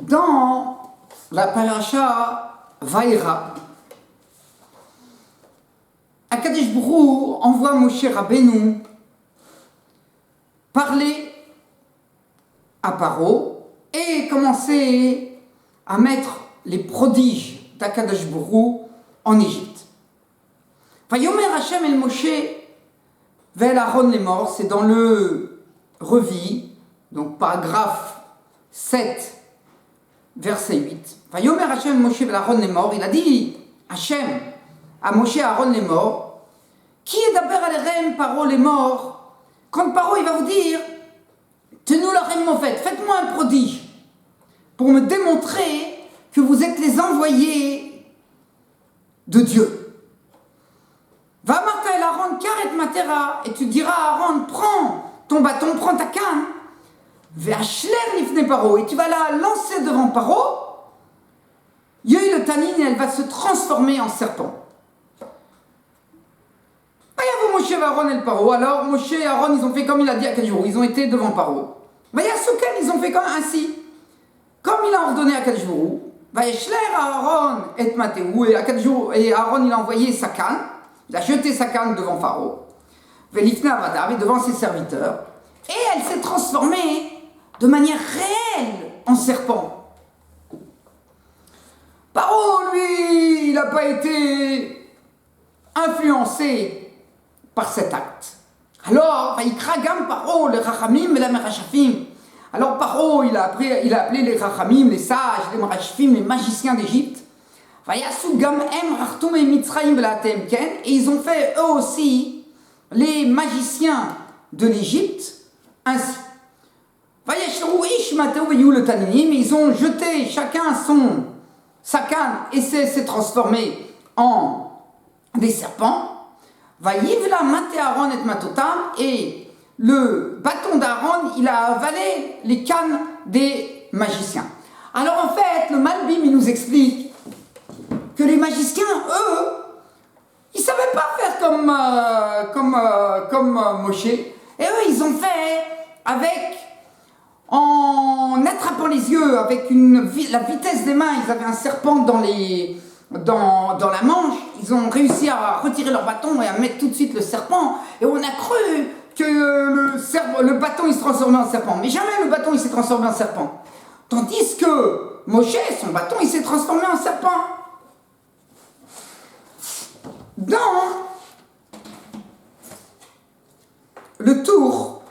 Dans la paracha Vaïra, Akadosh Baruch Hu envoie Moshe Rabbeinu parler à Paro et commencer à mettre les prodiges d'Akadosh Baruch Hu en Égypte. Vayomer Hashem el Moshe ve'el Aaron les morts, c'est dans le Revi, donc paragraphe 7, verset 8. Vayomer Hashem el Moshe ve'el Aaron les morts, il a dit Hashem à Moshe et Aaron les morts, qui est d'abord à l'Erem Paro les morts, quand Paro il va vous dire tenez-nous la reine Mofet, faites-moi un prodige pour me démontrer que vous êtes les envoyés de Dieu. Va Martha el Aaron karet matera, et tu diras à Aaron, prends ton bâton, prends ta canne, ve'ashler lifne Paro, et tu vas la lancer devant Paro, Yoï le tanin, et elle va se transformer en serpent. Moshe et Aaron et le Paro. Alors Moshe et Aaron, ils ont fait comme il a dit à Akadosh Baruch Hu, ils ont été devant Paro. Vayasuken, ils ont fait comme ainsi, comme il a ordonné à Akadosh Baruch Hu. Vayeshler Aaron et Matéou, et Aaron il a envoyé sa canne, il a jeté sa canne devant Pharaon, Velifna Avadav, devant ses serviteurs, et elle s'est transformée de manière réelle en serpent. Pharaon, lui, il n'a pas été influencé par cet acte. Alors, Vaikragam Paro, les Rachamim et les Merachafim. Alors Paro, il a appelé les Rachamim, les sages, les Merachafim, les magiciens d'Égypte. Vayasu Gam Em Rachtum et Mitzraim Belatem Ken. Et ils ont fait eux aussi les magiciens de l'Égypte ainsi. Vayashru Ish Mateu Veyu le Taninim. Ils ont jeté chacun sa canne et s'est transformé en des serpents. Vayivla Mate Aaron et Matotam, et le bâton d'Aaron, il a avalé les cannes des magiciens. Alors en fait, le Malbim, il nous explique que les magiciens, eux, ils ne savaient pas faire comme Moshe. Et eux, ils ont fait en attrapant les yeux, avec la vitesse des mains, ils avaient un serpent dans la manche, ils ont réussi à retirer leur bâton et à mettre tout de suite le serpent, et on a cru que le bâton il se transformait en serpent, mais jamais le bâton il s'est transformé en serpent, tandis que Moshe, son bâton il s'est transformé en serpent. Dans le tour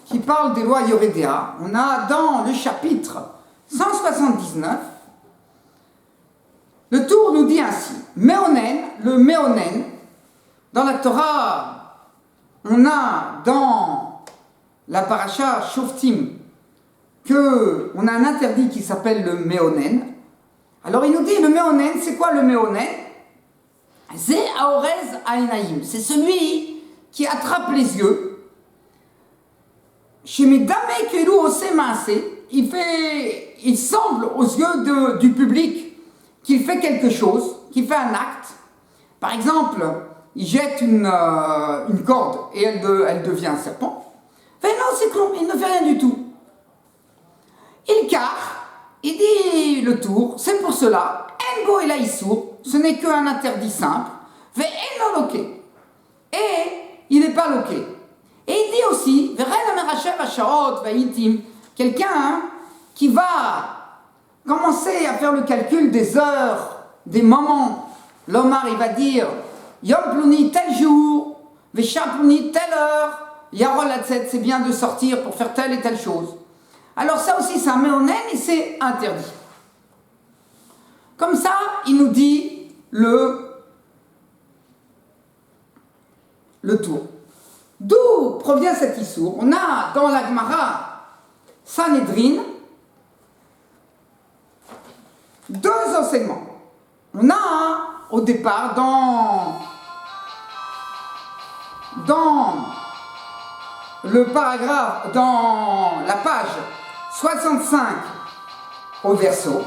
qui parle des lois Yoredea, on a dans le chapitre 179, le tour nous dit ainsi, le Méonen, dans la Torah, on a dans la paracha Shoftim, on a un interdit qui s'appelle le Méonen. Alors il nous dit, le Méonen, c'est quoi le Méonen? Zé Aorez Ainaïm, c'est celui qui attrape les yeux. Chez Medame Kelu Osemaase, il semble aux yeux du public qu'il fait quelque chose, qu'il fait un acte. Par exemple, il jette une corde et elle devient un serpent. Mais non, c'est clon, il ne fait rien du tout. Il dit le tour, c'est pour cela, Engo et Laïssour, ce n'est qu'un interdit simple, Ve Eno loqué. Et il n'est pas loqué. Et il dit aussi, quelqu'un qui va commencer à faire le calcul des heures, des moments. L'Omar, il va dire, Yom Plouni tel jour, Vesha Plouni telle heure, Yarol Hatzet, c'est bien de sortir pour faire telle et telle chose. Alors ça aussi, c'est un méonen et c'est interdit. Comme ça, il nous dit le tour. D'où provient cet issour? On a dans la Gemara Sanhedrin deux enseignements. On a au départ dans le paragraphe, dans la page 65 au verso,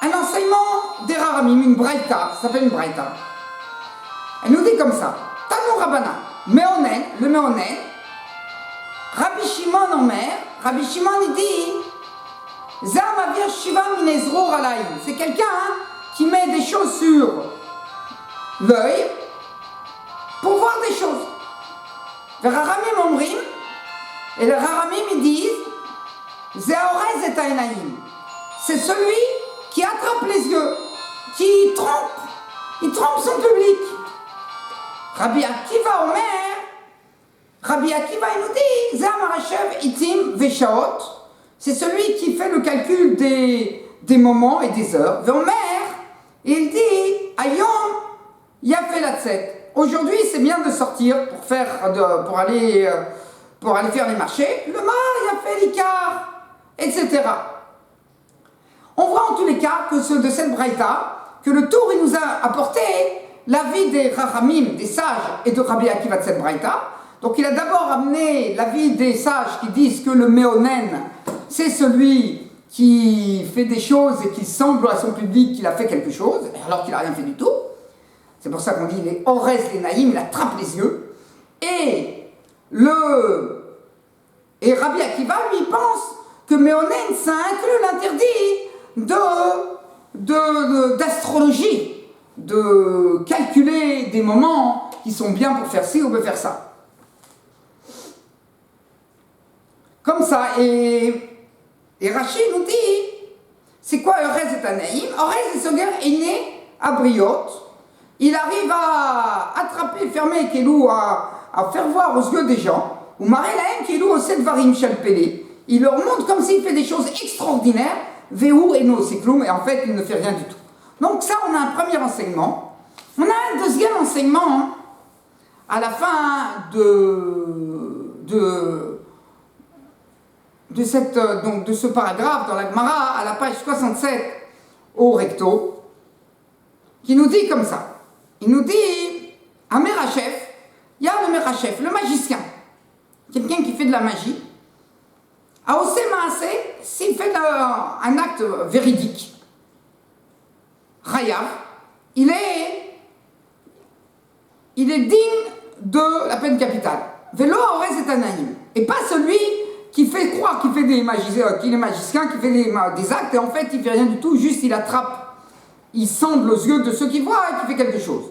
un enseignement des Rahamim, une braïta, ça s'appelle une braïta. Elle nous dit comme ça, Tanu Rabbanan, Méonen, le Méonen, Rabbi Rabbi Shimon Omer, Rabbi Shimon il dit, Zam Shiva Minezro Ralaïm. C'est quelqu'un qui met des choses sur l'œil pour voir des choses. Les Rahamim Omrim, et les Rahamim ils disent, Zeorez et Aenaïm. C'est celui qui attrape les yeux, qui trompe, il trompe son public. Rabbi Akiva Omer, Rabbi Akiva il nous dit, Zeamarashev Itim Veshaot, c'est celui qui fait le calcul des moments et des heures. Veomer, il dit, Ayom Yafé Latzet. Aujourd'hui, c'est bien de sortir pour aller faire les marchés. Le mar Yafé Likar, etc. On voit en tous les cas que de cette braïta, que le tour il nous a apporté l'avis des Rachamim, des sages, et de Rabbi Akiva de cette braïta. Donc il a d'abord amené l'avis des sages qui disent que le méonen, c'est celui qui fait des choses et qui semble à son public qu'il a fait quelque chose, alors qu'il n'a rien fait du tout. C'est pour ça qu'on dit les Ores, les Naïm, il attrape les yeux. Et Rabbi Akiva, lui, pense que méonen, ça inclut l'interdit d'astrologie, de calculer des moments qui sont bien pour faire ci ou pour faire ça. Comme ça, et Rashi nous dit, c'est quoi Orez et Tanaïm? Orez et Soger est né à Briot. Il arrive à attraper, fermer Kelou, à faire voir aux yeux des gens. Ou Marelahem Kelou au Sedvarim Shalpele. Il leur montre comme s'il fait des choses extraordinaires. Vehu et no Sikloum, et en fait, il ne fait rien du tout. Donc, ça, on a un premier enseignement. On a un deuxième enseignement à la fin de ce paragraphe dans la Gemara, à la page 67 au recto, qui nous dit comme ça. Il nous dit, un Merachef, il y a le Merachef, le magicien, quelqu'un qui fait de la magie, a osé maasé, s'il fait un acte véridique, Rayav, il est digne de la peine capitale. Velo Orez et Tanaïm. Et pas celui qui fait croire qu'il est magicien, qui fait des actes, et en fait il fait rien du tout, juste il attrape, il semble aux yeux de ceux qui voient et qui fait quelque chose.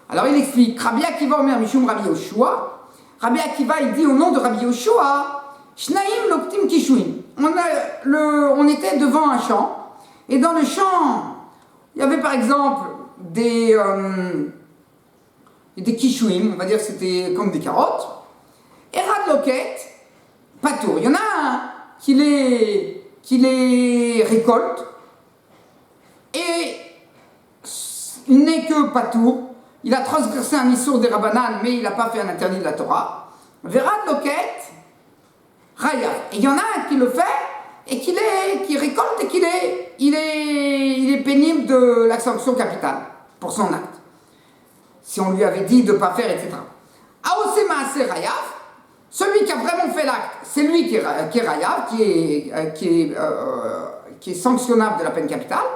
Alors il explique, Rabbi Akiva Omer Mishum Rabbi Yoshua, Rabbi Akiva il dit au nom de Rabbi Yoshua, Shnaim Loktim Kishuim. On était devant un champ, et dans le champ, il y avait par exemple des kishuim, on va dire que c'était comme des carottes, et Rad Loket, Patour. Il y en a un qui les récolte, et il n'est que Patour. Il a transgressé un issour des Rabbanan, mais il n'a pas fait un interdit de la Torah. Verad Loket, Raya. Et il y en a un qui le fait, et qui récolte, et il est pénible de la sanction capitale pour son acte. Si on lui avait dit de ne pas faire, etc. Aosema Ase Rayav, celui qui a vraiment fait l'acte, c'est lui qui est Rayav, qui est sanctionnable de la peine capitale.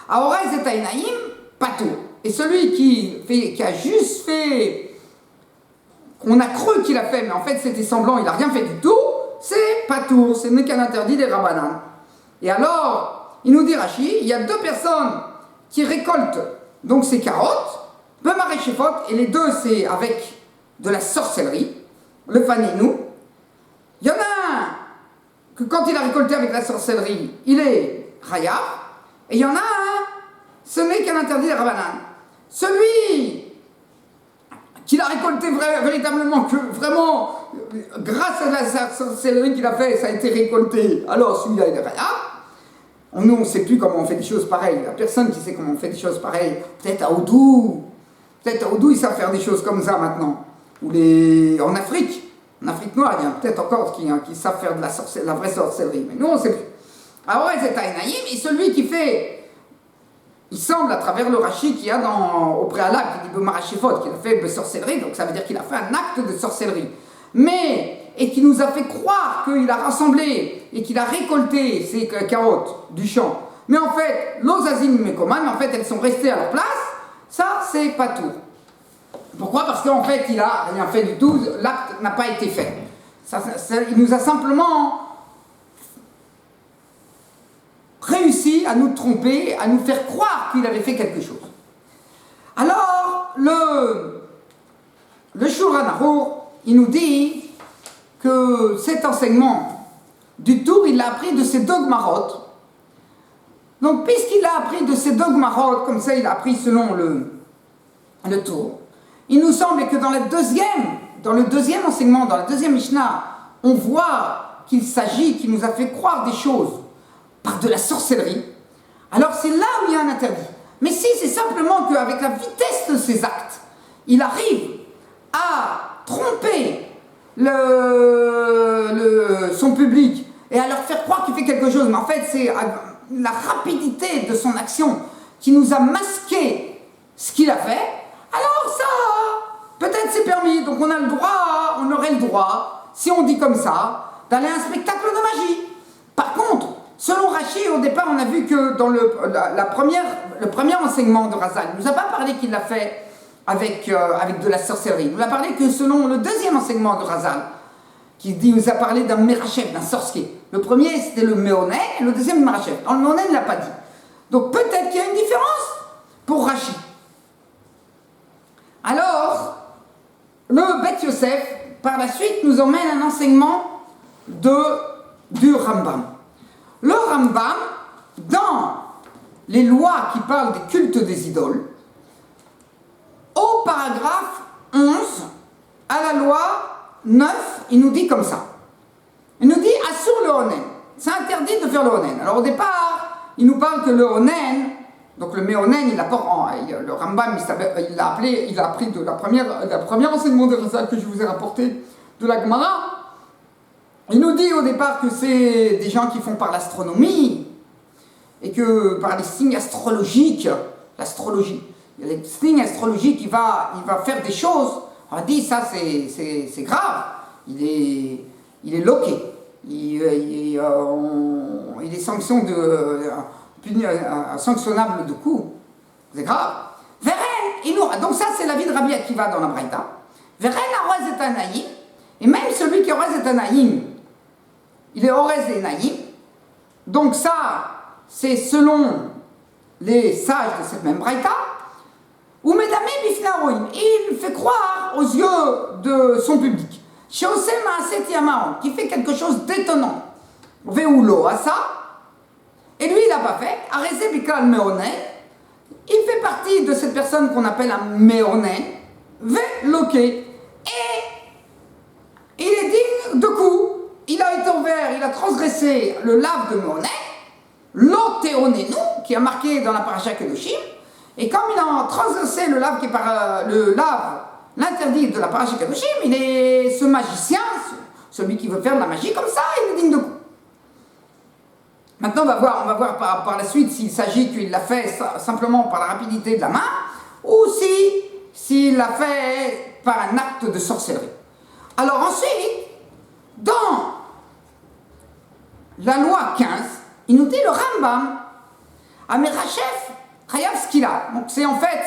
Aorez et Tainaïm, Patou. Et celui qui a juste fait, qu'on a cru qu'il a fait, mais en fait c'était semblant, il n'a rien fait du tout, c'est Patour, ce n'est qu'un interdit des Rabbanan. Et alors, il nous dit Rashi, il y a deux personnes qui récoltent donc ces carottes, le maréchifot, et les deux c'est avec de la sorcellerie, le fanénou. Il y en a un que quand il a récolté avec la sorcellerie, il est Chayav, et il y en a un, ce n'est qu'un interdit des Rabbanan. Celui qu'il a récolté véritablement, que vraiment, grâce à la sorcellerie qu'il a fait, ça a été récolté, alors celui-là il est Chayav. Nous, on ne sait plus comment on fait des choses pareilles. Il n'y a personne qui sait comment on fait des choses pareilles. Peut-être à Oudou, ils savent faire des choses comme ça maintenant. Ou en Afrique noire, il y a peut-être encore qui savent faire de la vraie sorcellerie. Mais nous, on ne sait plus. Alors, c'est Taïnaïm, et celui qui fait, il semble à travers le Rashi qu'il y a au préalable, qui dit Marachifot, qu'il a fait de sorcellerie, donc ça veut dire qu'il a fait un acte de sorcellerie. Et qui nous a fait croire qu'il a rassemblé et qu'il a récolté ces carottes du champ. Mais en fait, l'Ozazin Mekoman, en fait, elles sont restées à leur place. Ça, c'est pas tout. Pourquoi? Parce qu'en fait, il n'a rien fait du tout, l'acte n'a pas été fait. Il nous a simplement réussi à nous tromper, à nous faire croire qu'il avait fait quelque chose. Alors, le Shulchan Aruch, il nous dit que cet enseignement du Tour, il l'a appris de ses dogmarotes. Donc, puisqu'il a appris de ces dogmarotes, comme ça, il a appris selon le Tour, il nous semble que dans le deuxième enseignement, dans la deuxième Mishnah, on voit qu'il s'agit, qu'il nous a fait croire des choses par de la sorcellerie. Alors, c'est là où il y a un interdit. Mais si c'est simplement qu'avec la vitesse de ses actes, il arrive à tromper son public et à leur faire croire qu'il fait quelque chose, mais en fait, c'est la rapidité de son action qui nous a masqué ce qu'il a fait, alors ça, peut-être c'est permis, donc on aurait le droit, si on dit comme ça, d'aller à un spectacle de magie. Par contre, selon Rashi, au départ, on a vu que dans le premier enseignement de Razal, il ne nous a pas parlé qu'il l'a fait avec de la sorcellerie. Il nous a parlé que selon le deuxième enseignement de Razal, qui nous a parlé d'un Merachef, d'un sorcier. Le premier, c'était le Méonen, et le deuxième, le Merachef. Dans le Méonen, il ne l'a pas dit. Donc peut-être qu'il y a une différence pour Rashi. Alors, le Beth Yosef, par la suite, nous emmène un enseignement du Rambam. Le Rambam, dans les lois qui parlent des cultes des idoles, au paragraphe 11, à la loi 9, il nous dit comme ça. Il nous dit « Assur le Onen ». C'est interdit de faire le Onen. Alors au départ, il nous parle que le Onen, donc le Méonen, le Rambam, il a appris de la première enseignement de Razal que je vous ai rapporté de la Gemara. Il nous dit au départ que c'est des gens qui font par l'astronomie et que par les signes astrologiques, l'astrologie, il y a des signes astrologiques, il va faire des choses. On dit ça c'est grave, il est loqué, il est sanctionnable de coups, c'est grave. Donc ça c'est l'avis de Rabbi Akiva dans la Braïta. Veren Orez et Anaïm, et même celui qui est Orez et Anaïm, il est Orez et Naïm. Donc ça, c'est selon les sages de cette même Braïta. Ou Medame Bifnaroim, il fait croire aux yeux de son public. Sheosem Maaset Yamaon, qui fait quelque chose d'étonnant. Veulo à ça. Et lui, il n'a pas fait. Arese Bikal Meonen. Il fait partie de cette personne qu'on appelle un Meonen. Veloké. Et il est digne de coup. Il a été envers, il a transgressé le lave de Meonen. L'Otéonenu, qui est marqué dans la paracha Kedoshim. Et comme il a transgressé le lave qui est par l'interdit de la paracha Kedoshim, il est ce magicien, celui qui veut faire de la magie comme ça, il est digne de coup. Maintenant, on va voir par la suite s'il s'agit qu'il l'a fait simplement par la rapidité de la main, ou s'il l'a fait par un acte de sorcellerie. Alors ensuite, dans la loi 15, il nous dit le Rambam, Amerachef, Chayav Skila. Donc c'est en fait,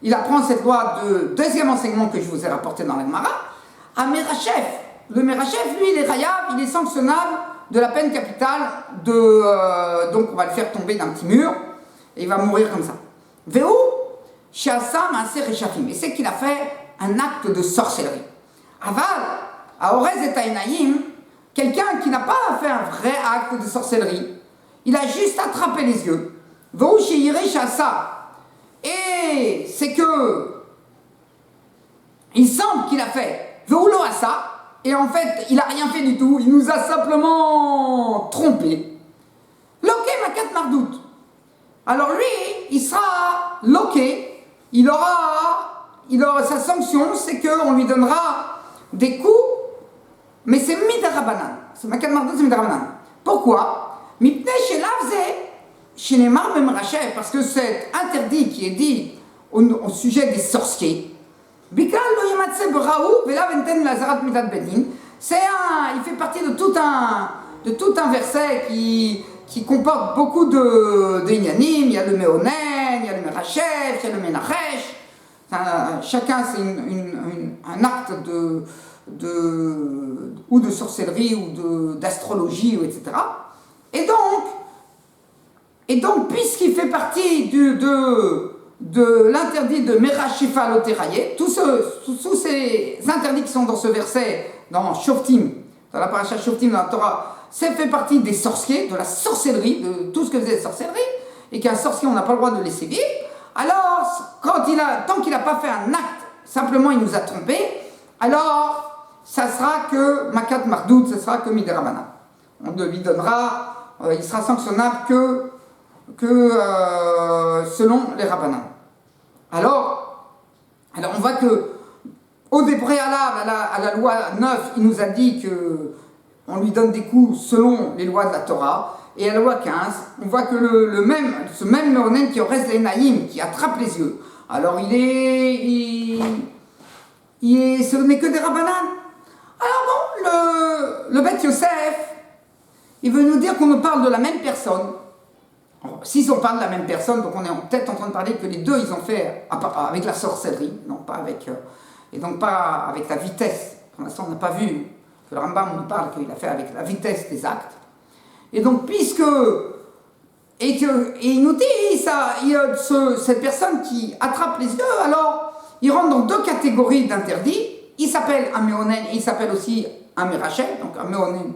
il apprend cette loi de deuxième enseignement que je vous ai rapporté dans la Gemara. Amerachef, le Merachef, lui, il est Chayav, il est sanctionnable de la peine capitale donc on va le faire tomber d'un petit mur et il va mourir comme ça. Veu, Shiasa Maaser Reshafim. Et c'est qu'il a fait un acte de sorcellerie. Aval, à Orez et Taïnaïm, quelqu'un qui n'a pas fait un vrai acte de sorcellerie, il a juste attrapé les yeux. Veu Sheire Shiasa. Et c'est que il semble qu'il a fait Veulo Asa. Et en fait, il n'a rien fait du tout, il nous a simplement trompés. Loqué Makat Mardout. Alors lui, il sera loqué, il aura sa sanction, c'est qu'on lui donnera des coups, mais c'est Midarabanan. C'est Makat Mardout, c'est Midarabanan. Pourquoi? Mipne Shelavze, Shenemar Bemrachef, parce que c'est interdit qui est dit au sujet des sorciers. Il fait partie de tout un verset qui comporte beaucoup de Inyanim. Il y a le Méonen, il y a le Merachef, il y a le Menachesh. chacun c'est un acte ou de sorcellerie ou d'astrologie, etc. Et donc puisqu'il fait partie de l'interdit de Merashifa Loteraye, tous ces interdits qui sont dans ce verset, dans Shoftim, dans la paracha Shoftim, dans la Torah, ça fait partie des sorciers, de la sorcellerie, de tout ce que faisait la sorcellerie, et qu'un sorcier, on n'a pas le droit de laisser vivre. Alors, tant qu'il n'a pas fait un acte, simplement il nous a trompés, alors ça sera que Makat Mardout, ça sera que Midérabana. On lui donnera, il sera sanctionnable que selon les rabbinats. Alors on voit que au préalable à la loi 9, il nous a dit qu'on lui donne des coups selon les lois de la Torah, et à la loi 15, on voit que ce même Meonen qui aurait les Naïm, qui attrape les yeux, alors ce n'est que des rabbinats. Alors bon, le Beth Yosef, il veut nous dire qu'on nous parle de la même personne. Si on parle de la même personne, donc on est peut-être en train de parler que les deux ils ont fait avec la sorcellerie, non pas avec et donc pas avec la vitesse. Pour l'instant, on n'a pas vu que le Rambam nous parle qu'il a fait avec la vitesse des actes. Et donc et il nous dit cette personne qui attrape les yeux, alors il rentre dans deux catégories d'interdits. Il s'appelle un Meonen et il s'appelle aussi un Merachel, donc un Meonen,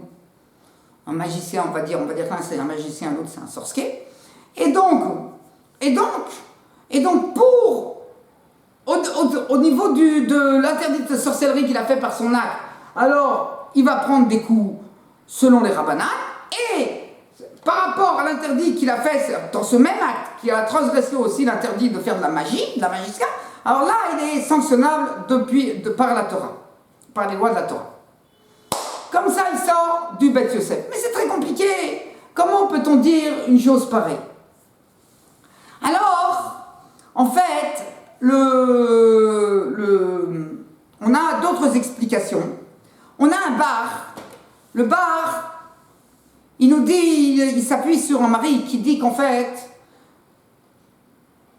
un magicien, on va dire que l'un c'est un magicien, l'autre c'est un sorcier. Et donc au niveau de l'interdit de sorcellerie qu'il a fait par son acte, alors il va prendre des coups selon les rabbinats, et par rapport à l'interdit qu'il a fait dans ce même acte, qui a transgressé aussi l'interdit de faire de la magie, de la magicien, alors là il est sanctionnable par la Torah, par les lois de la Torah. Comme ça il sort du Beth Yosef. Mais c'est très compliqué. Comment peut-on dire une chose pareille? Alors, en fait, on a d'autres explications. On a un bar. Le bar, il nous dit, il s'appuie sur un mari qui dit qu'en fait,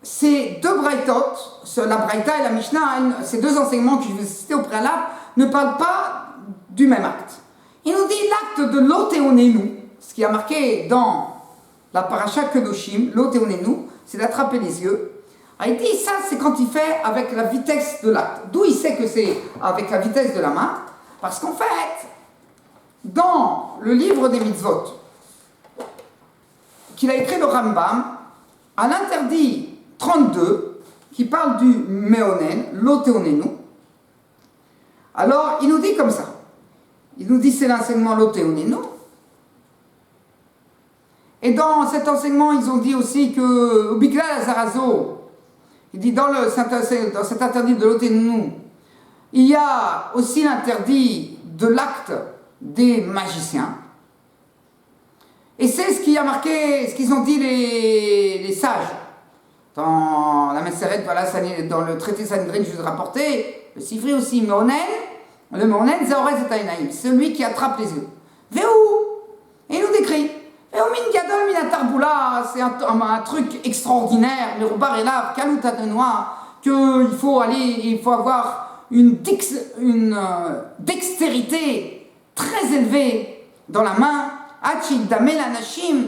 ces deux braïtot, la braïta et la Mishnah, ces deux enseignements que je vais citer au préalable, ne parlent pas du même acte. Il nous dit l'acte de l'Otéonénou, ce qui a marqué dans la paracha Kedoshim, l'Otéonénou, c'est d'attraper les yeux. Alors il dit ça, c'est quand il fait avec la vitesse de l'acte. D'où il sait que c'est avec la vitesse de la main? Parce qu'en fait, dans le livre des mitzvot, qu'il a écrit le Rambam, à l'interdit 32, qui parle du Meonen, l'Otéonénou, alors il nous dit comme ça. Il nous dit c'est l'enseignement l'Otéonénou. Et dans cet enseignement, ils ont dit aussi que Bikla Azarazo, il dit dans cet interdit de l'Otéonénou, il y a aussi l'interdit de l'acte des magiciens. Et c'est ce qui a marqué, ce qu'ils ont dit les sages. Dans la Messeret, voilà, dans le traité Sanhedrin, je vous ai rapporté, le Sifri aussi, le Meonen, Zaorez et Taïnaïm, celui qui attrape les yeux. Véou! Et il nous décrit. Min Gadol Minatarboula, c'est un truc extraordinaire, le Roubar et là, Kalouta de Noir, qu'il faut avoir une dextérité très élevée dans la main, Hachid Damel Anashim,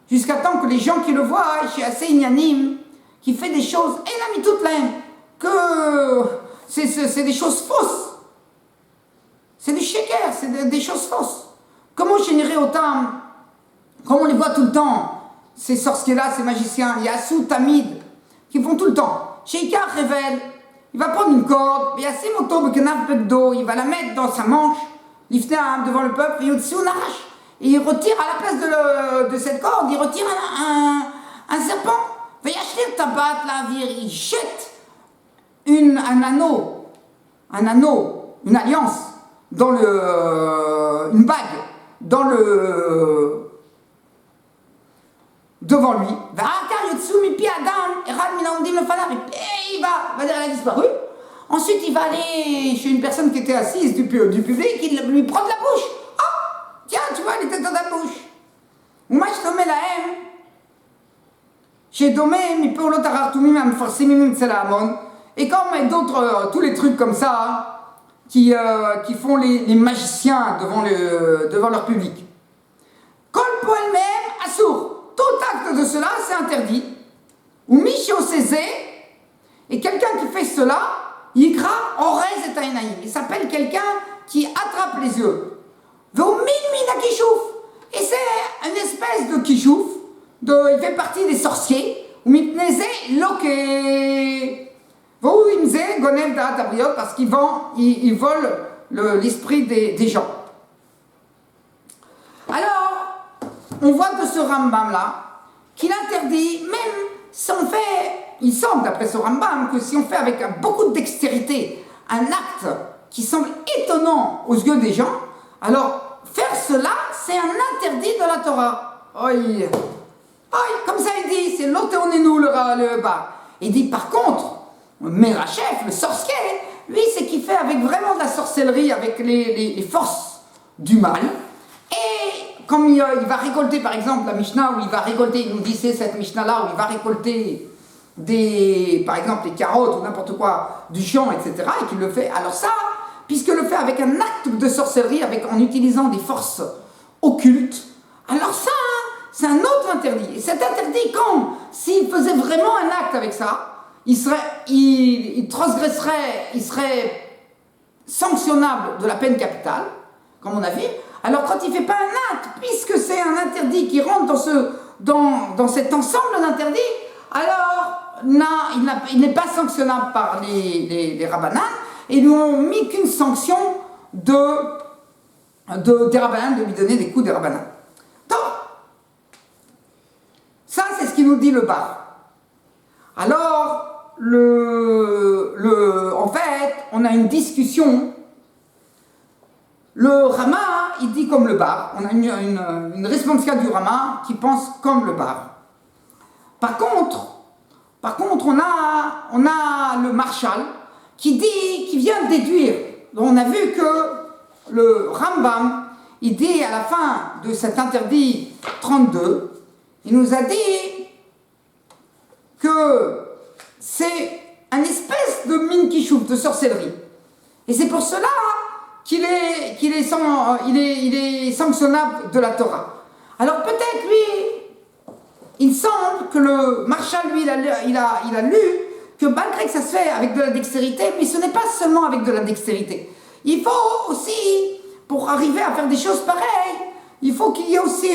jusqu'à temps que les gens qui le voient, chez assez Inyanim, qui fait des choses, et la mitutlaim, que c'est des choses fausses. C'est du sheker, c'est des choses fausses. Comment générer autant, comme on les voit tout le temps, ces sorciers-là, ces magiciens, il y a Assou Tamid, qui font tout le temps. Sheikar révèle, il va prendre une corde, il y a Simoto Bekenaf Bekdo, il va la mettre dans sa manche, l'ifna devant le peuple, et Yotsu Narash. Et il retire à la place de cette corde, il retire un serpent. Il va y acheter le tabac, il jette un anneau, une alliance, une bague, devant lui. Et il va dire elle a disparu. Ensuite, il va aller chez une personne qui était assise du public, il lui prend de la bouche. Ah, tiens, tu vois, elle était dans ta bouche. Moi, je te mets la haine. Chez Domé, mi peut l'autre artumim am forcimim tselamon. Et comme d'autres, tous les trucs comme ça, hein, qui font les magiciens devant leur public. Kol poel mehem assour. Tout acte de cela, c'est interdit. Ou Michio Cézé, et quelqu'un qui fait cela, Yikra Orez et Ainaïm. Il s'appelle quelqu'un qui attrape les yeux. Ve'u min mina kishouf. Et c'est une espèce de kishouf. Il fait partie des sorciers. Ou mitneze loke. Ve'u imze gonev da'at abriot, parce qu'ils volent l'esprit des gens. Alors, on voit de ce Rambam-là qu'il interdit, même si on fait, il semble d'après ce Rambam, que si on fait avec beaucoup de dextérité un acte qui semble étonnant aux yeux des gens, alors faire cela, c'est un interdit de la Torah. Oi. Comme ça il dit, c'est l'otéonénou le bas. Il dit par contre, le Merachef, le sorcier, lui c'est qu'il fait avec vraiment de la sorcellerie, avec les forces du mal. Et comme il va récolter, par exemple, la Mishnah, où il va récolter, il nous dit c'est cette Mishnah-là, où il va récolter par exemple, les carottes ou n'importe quoi du champ, etc., et qu'il le fait, alors ça, puisque le fait avec un acte de sorcellerie, en utilisant des forces occultes, alors ça, c'est un autre interdit. Et cet interdit, s'il faisait vraiment un acte avec ça, il transgresserait, il serait sanctionnable de la peine capitale, comme on a vu. Alors quand il ne fait pas un acte, puisque c'est un interdit qui rentre dans cet ensemble d'interdits, alors il n'est pas sanctionnable par les rabbananes, et ils lui ont mis qu'une sanction des rabbananes, de lui donner des coups des rabbananes. Donc, ça c'est ce qu'il nous dit le bar. Alors, en fait, on a une discussion. Le Rama, il dit comme le bar. On a une responsable du Rama qui pense comme le bar. Par contre, on a le Marshal qui vient déduire. Donc on a vu que le Rambam, il dit à la fin de cet interdit 32, il nous a dit que c'est un espèce de minkishouf, de sorcellerie. Et c'est pour cela qu'il est sanctionnable de la Torah. Alors peut-être lui, il semble que le Marshal, lui, il a lu que malgré que ça se fait avec de la dextérité, mais ce n'est pas seulement avec de la dextérité. Il faut aussi, pour arriver à faire des choses pareilles, il faut qu'il y ait aussi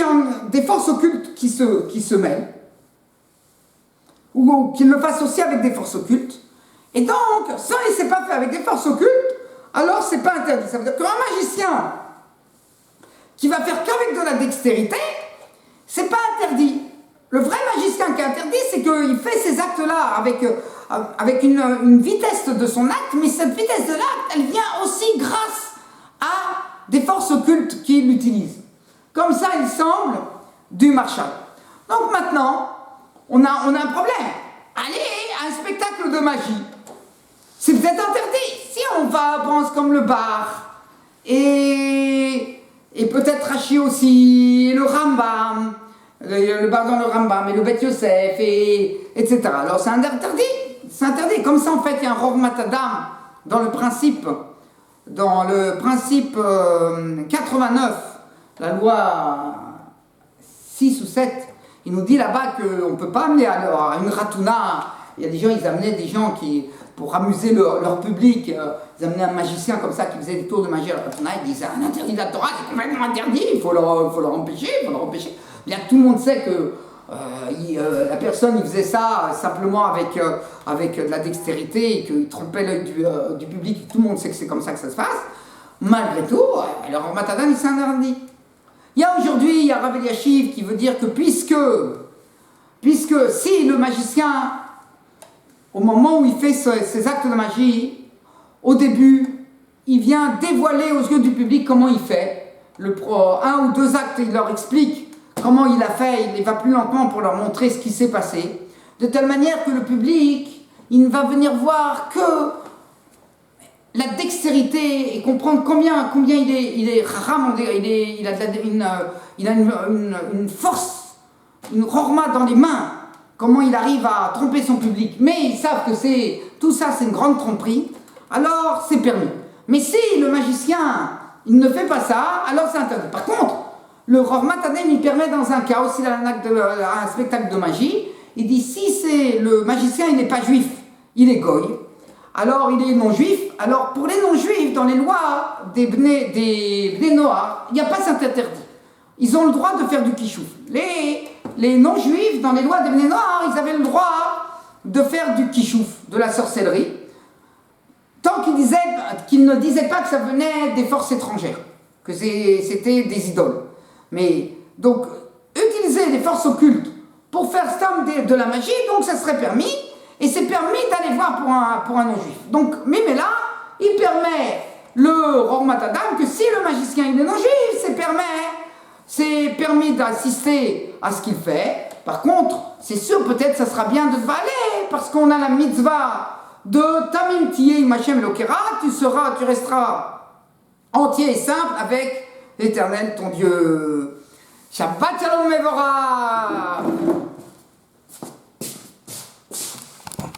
des forces occultes qui se mêlent, ou qu'il le fasse aussi avec des forces occultes. Et donc, ça, il ne s'est pas fait avec des forces occultes, alors c'est pas interdit. Ça veut dire qu'un magicien qui va faire qu'avec de la dextérité, c'est pas interdit. Le vrai magicien qui est interdit, c'est qu'il fait ces actes-là avec une vitesse de son acte, mais cette vitesse de l'acte, elle vient aussi grâce à des forces occultes qu'il utilise. Comme ça, il semble du Marshal. Donc maintenant, on a un problème. Aller à un spectacle de magie, c'est peut-être interdit. Si on pense comme le bar, et peut-être Rashi aussi, et le Rambam, le bar dans le Rambam, et le Bet Yosef, etc. Alors c'est interdit. C'est interdit. Comme ça, en fait, il y a un Rormat Adam dans le principe 89, la loi 6 ou 7, il nous dit là-bas qu'on ne peut pas amener à une ratouna. Il y a des gens, ils amenaient des gens qui, pour amuser leur public, ils amenaient un magicien comme ça qui faisait des tours de magie à la ratouna. Ils disaient c'est un interdit de la Torah, c'est complètement interdit, il faut leur empêcher, Bien que tout le monde sait que la personne, il faisait ça simplement avec de la dextérité et qu'il trompait l'œil du public. Tout le monde sait que c'est comme ça que ça se passe. Malgré tout, alors Matadan, il s'est interdit. Il y a Rav Eliashiv qui veut dire que puisque si le magicien, au moment où il fait ses actes de magie, au début, il vient dévoiler aux yeux du public comment il fait. Un ou deux actes, il leur explique comment il a fait, il va plus lentement pour leur montrer ce qui s'est passé, de telle manière que le public, il ne va venir voir que la dextérité et comprendre combien il est rare, il a une force, une rorma dans les mains, comment il arrive à tromper son public. Mais ils savent que c'est tout ça c'est une grande tromperie, alors c'est permis. Mais si le magicien, il ne fait pas ça, alors c'est interdit. Par contre, le Rav Matanem, il permet dans un cas, aussi dans un spectacle de magie, il dit si c'est le magicien, il n'est pas juif, il est goy, alors il est non-juif, alors pour les non-juifs, dans les lois des Bnei Noach, il n'y a pas cet interdit. Ils ont le droit de faire du kishouf. Les non-juifs, dans les lois des Bnei Noach, ils avaient le droit de faire du kishouf, de la sorcellerie, tant qu'ils ne disaient pas que ça venait des forces étrangères, que c'était des idoles. Mais, donc, utiliser les forces occultes pour faire de la magie, donc ça serait permis, et c'est permis d'aller voir pour un non-juif. Donc, Mimela, il permet le Rav Matanem que si le magicien il est non-juif, c'est permis d'assister à ce qu'il fait. Par contre, c'est sûr, peut-être ça sera bien de ne pas aller, parce qu'on a la mitzvah de Tamim Tiyeh Machem Lokera, tu resteras entier et simple avec l'Éternel ton Dieu. Shabbat Shalom Mevorach.